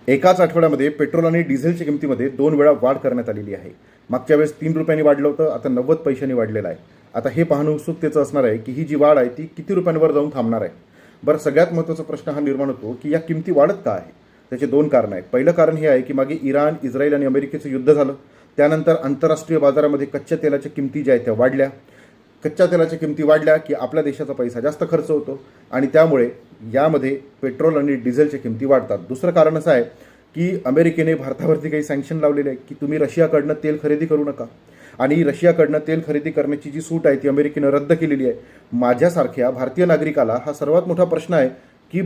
एकाच आठवड्यामध्ये पेट्रोल आणि डिझेलच्या किमतीमध्ये 2 वेळा वाढ करण्यात आलेली आहे. मागच्या वेळेस 3 रुपयांनी वाढलं होतं, आता 90 पैशांनी वाढलेलं आहे. आता हे पाहणं उत्सुकतेचं असणार आहे की ही जी वाढ आहे ती किती रुपयांवर जाऊन थांबणार आहे. बरं, सगळ्यात महत्त्वाचा प्रश्न हा निर्माण होतो की या किमती वाढत का आहे. त्याचे 2 कारणं आहेत. पहिलं कारण हे आहे की मागे इराण, इस्रायल आणि अमेरिकेचं युद्ध झालं. त्यानंतर आंतरराष्ट्रीय बाजारामध्ये कच्च्या तेलाच्या किमती ज्या आहेत त्या वाढल्या. कच्च्या तेलाच्या किमती वाढल्या की आपल्या देशाचा पैसा जास्त खर्च होतो आणि त्यामुळे यामध्ये पेट्रोल आणि डिझेलच्या किमती वाढतात. दुसरं कारण असं आहे की अमेरिकेने भारतावरती काही सँक्शन लावलेले आहे की तुम्ही रशियाकडनं तेल खरेदी करू नका आणि रशियाकडनं तेल खरेदी करण्याची जी सूट आहे ती अमेरिकेनं रद्द केलेली आहे. माझ्यासारख्या भारतीय नागरिकाला हा सर्वात मोठा प्रश्न आहे की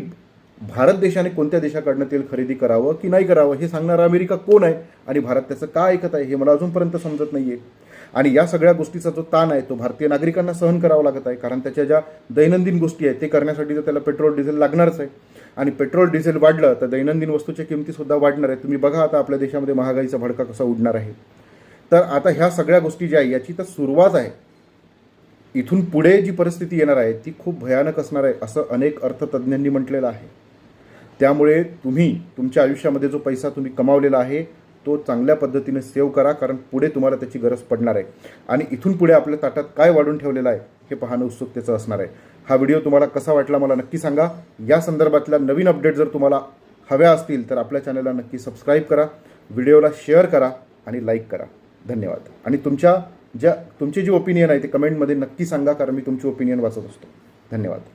भारत देशाने कोणत्या देशाकडनं तेल खरेदी करावं की नाही करावं हे सांगणारा अमेरिका कोण आहे आणि भारत त्याचं का ऐकत आहे हे मला अजूनपर्यंत समजत नाही आहे. आणि या सगळ्या गोष्टीचा जो ताण आहे तो भारतीय नागरिकांना सहन करावा लागत आहे, कारण त्याच्या ज्या दैनंदिन गोष्टी आहेत ते करण्यासाठी तर त्याला पेट्रोल डिझेल लागणारच आहे. आणि पेट्रोल डिझेल वाढलं तर दैनंदिन वस्तूच्या किमतीसुद्धा वाढणार आहे. तुम्ही बघा आता आपल्या देशामध्ये महागाईचा भडका कसा उडणार आहे. तर आता ह्या सगळ्या गोष्टी ज्या आहे याची तर सुरुवात आहे. इथून पुढे जी परिस्थिती येणार आहे ती खूप भयानक असणार आहे असं अनेक अर्थतज्ज्ञांनी म्हटलेलं आहे. त्यामुळे तुम्ही तुमच्या आयुष्यामध्ये जो पैसा तुम्ही कमावलेला आहे तो चांगल्या पद्धतीने सेव्ह करा, कारण पुढे तुम्हाला त्याची गरज पडणार आहे. आणि इथून पुढे आपल्या ताटात काय वाढून ठेवलेलं आहे हे पाहणं उत्सुकतेचं असणार आहे. हा व्हिडिओ तुम्हाला कसा वाटला मला नक्की सांगा. या संदर्भातल्या नवीन अपडेट जर तुम्हाला हव्या असतील तर आपल्या चॅनलला नक्की सबस्क्राईब करा, व्हिडिओला शेअर करा आणि लाईक करा. धन्यवाद. आणि तुमची जी ओपिनियन आहे ते कमेंटमध्ये नक्की सांगा, कारण मी तुमची ओपिनियन वाचत असतो. धन्यवाद.